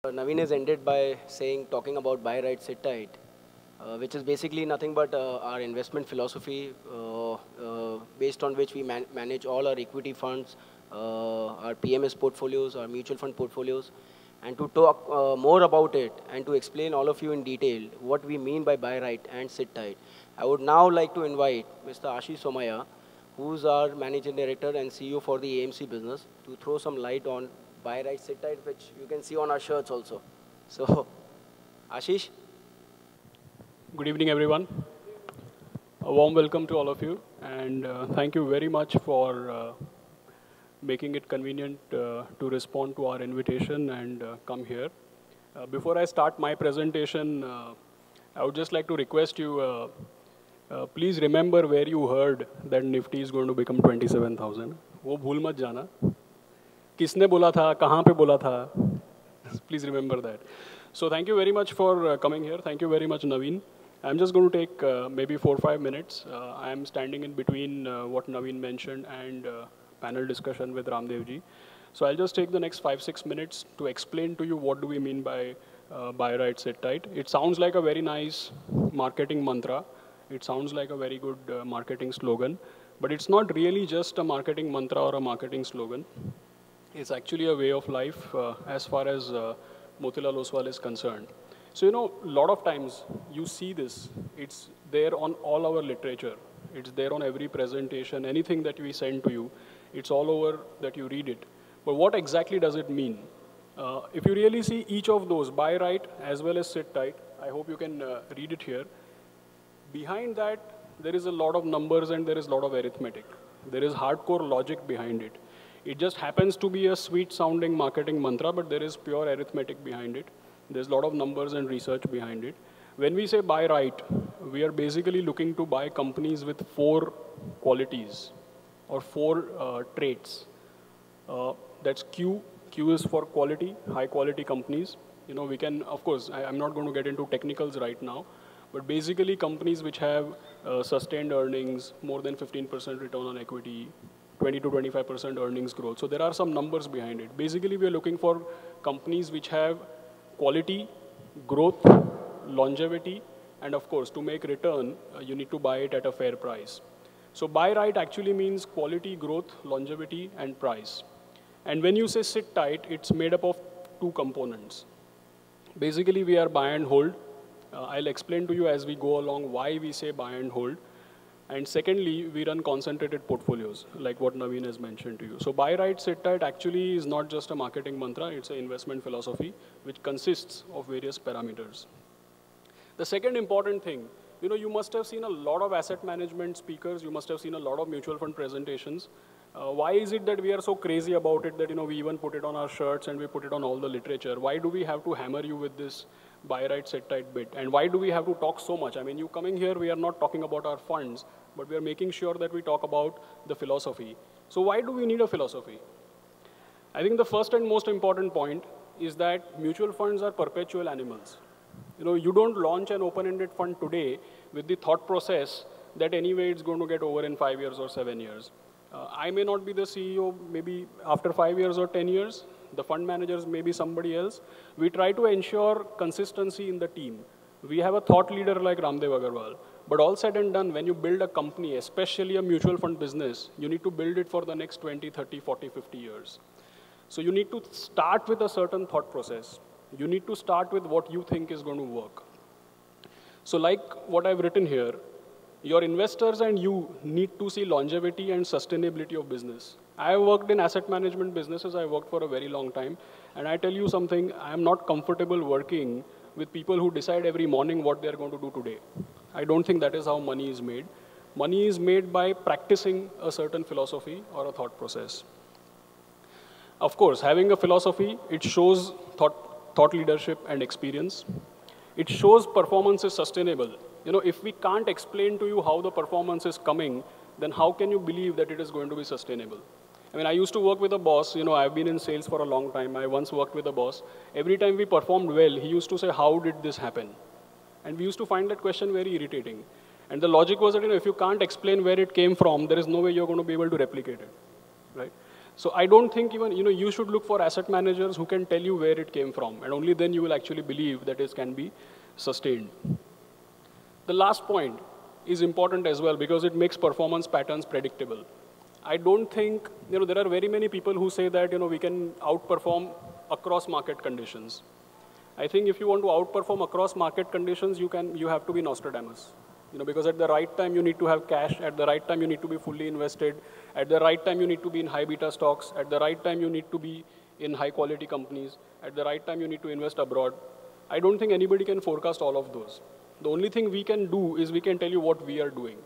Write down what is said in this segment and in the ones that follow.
Naveen has ended by talking about buy right, sit tight, which is basically nothing but our investment philosophy based on which we manage all our equity funds, our PMS portfolios, our mutual fund portfolios. And to talk more about it and to explain all of you in detail what we mean by buy right and sit tight, I would now like to invite Mr. Aashish Somaiyaa, who's our Managing Director and CEO for the AMC business, to throw some light on buy right, sit tight, which you can see on our shirts also. So, Ashish? Good evening, everyone. A warm welcome to all of you, and thank you very much for making it convenient to respond to our invitation and come here. Before I start my presentation, I would just like to request you, please remember where you heard that Nifty is going to become 27,000. वो भूल मत जाना. किसने बोला था, कहाँ पे बोला था? Please remember that. So thank you very much for coming here. Thank you very much, Naveen. I'm just going to take maybe 4 or 5 minutes. I'm standing in between what Naveen mentioned and panel discussion with Ramdevji. So I'll just take the next 5 or 6 minutes to explain to you what do we mean by buy right, sit tight. It sounds like a very nice marketing mantra. It sounds like a very good marketing slogan. But it's not really just a marketing mantra or a marketing slogan. It's actually a way of life as far as Motilal Oswal is concerned. So, you know, a lot of times you see this. It's there on all our literature. It's there on every presentation, anything that we send to you. It's all over that you read it. But what exactly does it mean? If you really see each of those, buy right as well as sit tight, I hope you can read it here. Behind that, there is a lot of numbers and there is a lot of arithmetic. There is hardcore logic behind it. It just happens to be a sweet sounding marketing mantra, but there is pure arithmetic behind it. There's a lot of numbers and research behind it. When we say buy right, we are basically looking to buy companies with 4 qualities or 4 traits. That's Q. Q is for quality, high quality companies. You know, we can, of course, I'm not going to get into technicals right now, but basically companies which have sustained earnings, more than 15% return on equity, 20 to 25% earnings growth. So there are some numbers behind it. Basically, we are looking for companies which have quality, growth, longevity, and of course, to make return, you need to buy it at a fair price. So buy right actually means quality, growth, longevity, and price. And when you say sit tight, it's made up of 2 components. Basically, we are buy and hold. I'll explain to you as we go along why we say buy and hold. And secondly, we run concentrated portfolios, like what Naveen has mentioned to you. So buy right, sit tight actually is not just a marketing mantra, it's an investment philosophy, which consists of various parameters. The second important thing, you know, you must have seen a lot of asset management speakers, you must have seen a lot of mutual fund presentations. Why is it that we are so crazy about it that, you know, we even put it on our shirts and we put it on all the literature? Why do we have to hammer you with this buy right, sit tight bit? And why do we have to talk so much? I mean, you coming here, we are not talking about our funds, but we are making sure that we talk about the philosophy. So why do we need a philosophy? I think the first and most important point is that mutual funds are perpetual animals. You know, you don't launch an open-ended fund today with the thought process that anyway it's going to get over in 5 years or 7 years. I may not be the CEO maybe after 5 years or 10 years. The fund managers may be somebody else. We try to ensure consistency in the team. We have a thought leader like Ramdev Agarwal. But all said and done, when you build a company, especially a mutual fund business, you need to build it for the next 20, 30, 40, 50 years. So you need to start with a certain thought process. You need to start with what you think is going to work. So like what I've written here, your investors and you need to see longevity and sustainability of business. I have worked in asset management businesses. I worked for a very long time. And I tell you something, I am not comfortable working with people who decide every morning what they're going to do today. I don't think that is how money is made. Money is made by practicing a certain philosophy or a thought process. Of course, having a philosophy, it shows thought leadership and experience. It shows performance is sustainable. You know, if we can't explain to you how the performance is coming, then how can you believe that it is going to be sustainable? I mean, I used to work with a boss, you know, I've been in sales for a long time. I once worked with a boss. Every time we performed well, he used to say, how did this happen? And we used to find that question very irritating. And the logic was that, you know, if you can't explain where it came from, there is no way you're going to be able to replicate it, right? So I don't think even, you should look for asset managers who can tell you where it came from, and only then you will actually believe that it can be sustained. The last point is important as well because it makes performance patterns predictable. I don't think, there are very many people who say that, we can outperform across market conditions. I think if you want to outperform across market conditions, you have to be Nostradamus. Because at the right time you need to have cash, at the right time you need to be fully invested, at the right time you need to be in high beta stocks, at the right time you need to be in high quality companies, at the right time you need to invest abroad. I don't think anybody can forecast all of those. The only thing we can do is we can tell you what we are doing.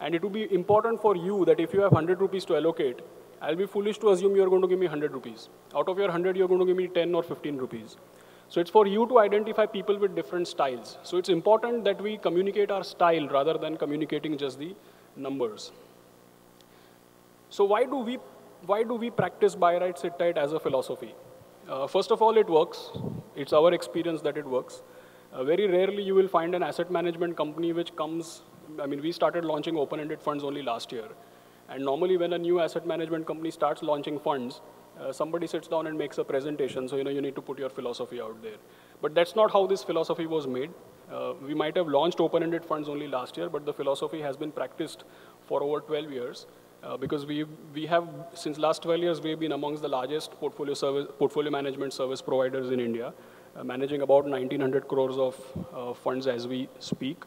And it will be important for you that if you have 100 rupees to allocate, I'll be foolish to assume you're going to give me 100 rupees. Out of your 100, you're going to give me 10 or 15 rupees. So it's for you to identify people with different styles. So it's important that we communicate our style rather than communicating just the numbers. So why do we practice buy right, sit tight as a philosophy? First of all, it works. It's our experience that it works. Very rarely you will find an asset management company which comes, we started launching open-ended funds only last year. And normally when a new asset management company starts launching funds, somebody sits down and makes a presentation, so you need to put your philosophy out there. But that's not how this philosophy was made. We might have launched open-ended funds only last year, but the philosophy has been practiced for over 12 years. Because we have, since last 12 years, we've been amongst the largest portfolio management service providers in India, managing about 1,900 crores of funds as we speak.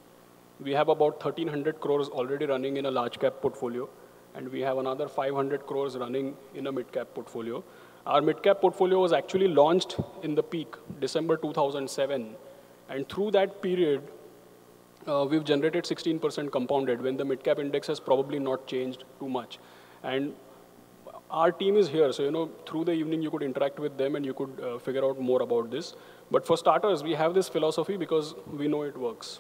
We have about 1,300 crores already running in a large cap portfolio, and we have another 500 crores running in a mid cap portfolio. Our mid cap portfolio was actually launched in the peak, December 2007, and through that period, we've generated 16% compounded when the mid-cap index has probably not changed too much. And our team is here, so through the evening you could interact with them and you could figure out more about this. But for starters, we have this philosophy because we know it works.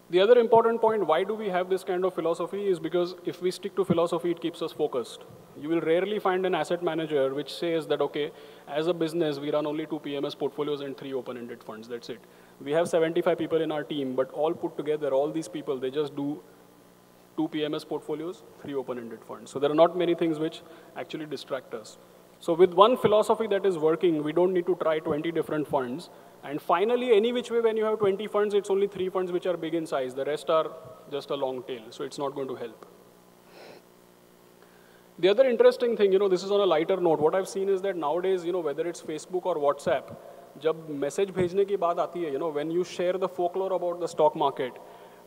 The other important point, why do we have this kind of philosophy, is because if we stick to philosophy, it keeps us focused. You will rarely find an asset manager which says that, okay, as a business, we run only 2 PMS portfolios and 3 open-ended funds, that's it. We have 75 people in our team, but all put together, all these people, they just do 2 PMS portfolios, 3 open-ended funds. So there are not many things which actually distract us. So with one philosophy that is working, we don't need to try 20 different funds. And finally, any which way, when you have 20 funds, it's only 3 funds which are big in size. The rest are just a long tail, so it's not going to help. The other interesting thing, this is on a lighter note. What I've seen is that nowadays, whether it's Facebook or WhatsApp, जब message भेजने की बात आती है, when you share the folklore about the stock market,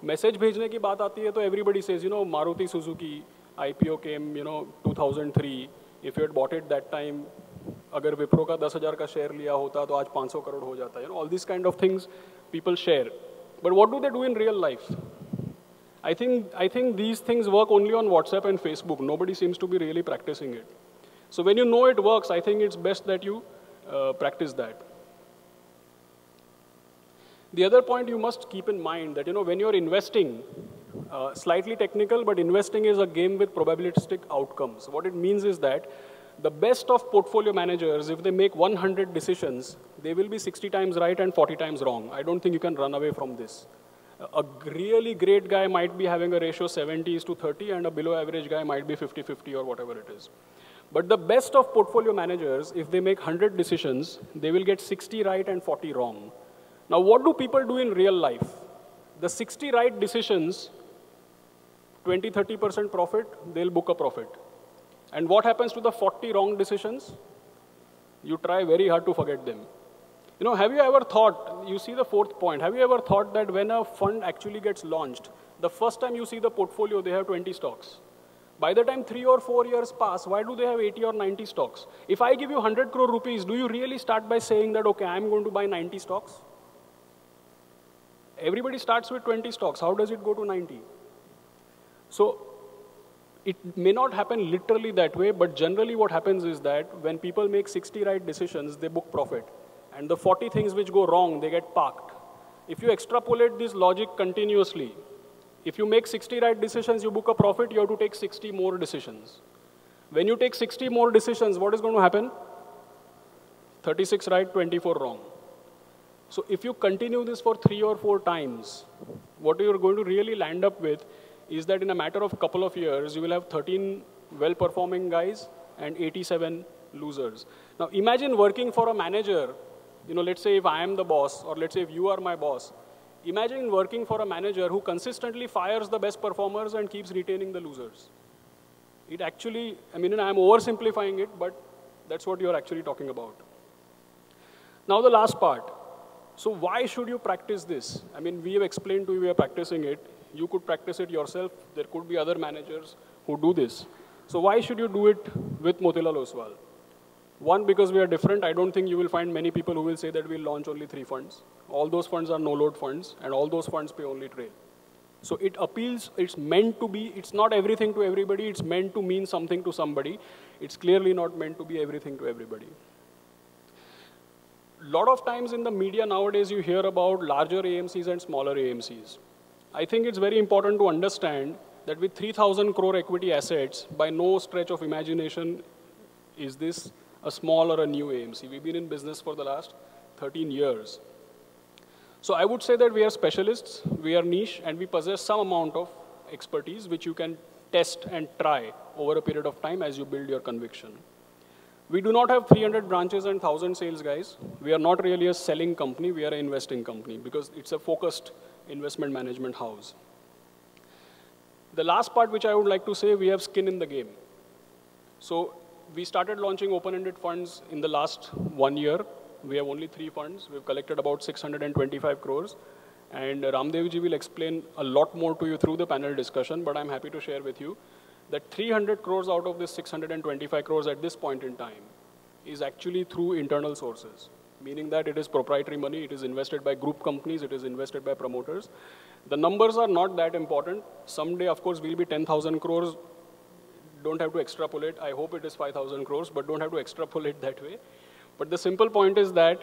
message भेजने की बात आती है तो everybody says, Maruti Suzuki IPO came, 2003. If you had bought it that time, अगर विप्रो का 10,000 का शेयर लिया होता तो आज 500 करोड़ हो जाता. All these kind of things people share. But what do they do in real life? I think these things work only on WhatsApp and Facebook. Nobody seems to be really practicing it. So when you know it works, I think it's best that you practice that. The other point you must keep in mind that, when you're investing, slightly technical, but investing is a game with probabilistic outcomes. What it means is that the best of portfolio managers, if they make 100 decisions, they will be 60 times right and 40 times wrong. I don't think you can run away from this. A really great guy might be having a ratio 70:30, and a below average guy might be 50-50 or whatever it is. But the best of portfolio managers, if they make 100 decisions, they will get 60 right and 40 wrong. Now, what do people do in real life? The 60 right decisions, 20-30% profit, they'll book a profit. And what happens to the 40 wrong decisions? You try very hard to forget them. Have you ever thought, you see the 4th point, have you ever thought that when a fund actually gets launched, the first time you see the portfolio, they have 20 stocks. By the time 3 or 4 years pass, why do they have 80 or 90 stocks? If I give you 100 crore rupees, do you really start by saying that, okay, I'm going to buy 90 stocks? Everybody starts with 20 stocks. How does it go to 90? So it may not happen literally that way, but generally what happens is that when people make 60 right decisions, they book profit. And the 40 things which go wrong, they get parked. If you extrapolate this logic continuously, if you make 60 right decisions, you book a profit, you have to take 60 more decisions. When you take 60 more decisions, what is going to happen? 36 right, 24 wrong. So if you continue this for 3 or 4 times, what you're going to really land up with is that in a matter of a couple of years, you will have 13 well-performing guys and 87 losers. Now imagine working for a manager, let's say if I am the boss, or let's say if you are my boss. Imagine working for a manager who consistently fires the best performers and keeps retaining the losers. It actually, I'm oversimplifying it, but that's what you're actually talking about. Now the last part. So why should you practice this? We have explained to you we are practicing it. You could practice it yourself. There could be other managers who do this. So why should you do it with Motilal Oswal? One, because we are different. I don't think you will find many people who will say that we'll launch only 3 funds. All those funds are no-load funds, and all those funds pay only trail. So it appeals, it's meant to be, it's not everything to everybody, it's meant to mean something to somebody. It's clearly not meant to be everything to everybody. A lot of times in the media nowadays you hear about larger AMCs and smaller AMCs. I think it's very important to understand that with 3,000 crore equity assets, by no stretch of imagination is this a small or a new AMC. We've been in business for the last 13 years. So I would say that we are specialists, we are niche, and we possess some amount of expertise which you can test and try over a period of time as you build your conviction. We do not have 300 branches and 1,000 sales guys. We are not really a selling company, we are an investing company because it's a focused investment management house. The last part which I would like to say, we have skin in the game. So we started launching open-ended funds in the last 1 year. We have only 3 funds. We've collected about 625 crores. And Ramdevji will explain a lot more to you through the panel discussion, but I'm happy to share with you that 300 crores out of this 625 crores at this point in time is actually through internal sources, meaning that it is proprietary money, it is invested by group companies, it is invested by promoters. The numbers are not that important. Someday, of course, will be 10,000 crores. Don't have to extrapolate. I hope it is 5,000 crores, but don't have to extrapolate that way. But the simple point is that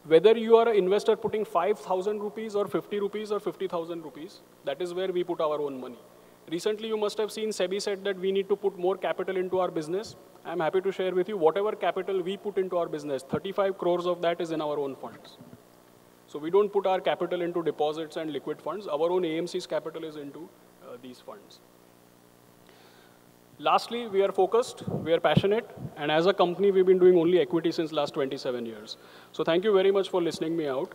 whether you are an investor putting 5,000 rupees or 50 rupees or 50,000 rupees, that is where we put our own money. Recently, you must have seen SEBI said that we need to put more capital into our business. I'm happy to share with you whatever capital we put into our business, 35 crores of that is in our own funds. So we don't put our capital into deposits and liquid funds. Our own AMC's capital is into these funds. Lastly, we are focused, we are passionate, and as a company, we've been doing only equity since last 27 years. So thank you very much for listening me out.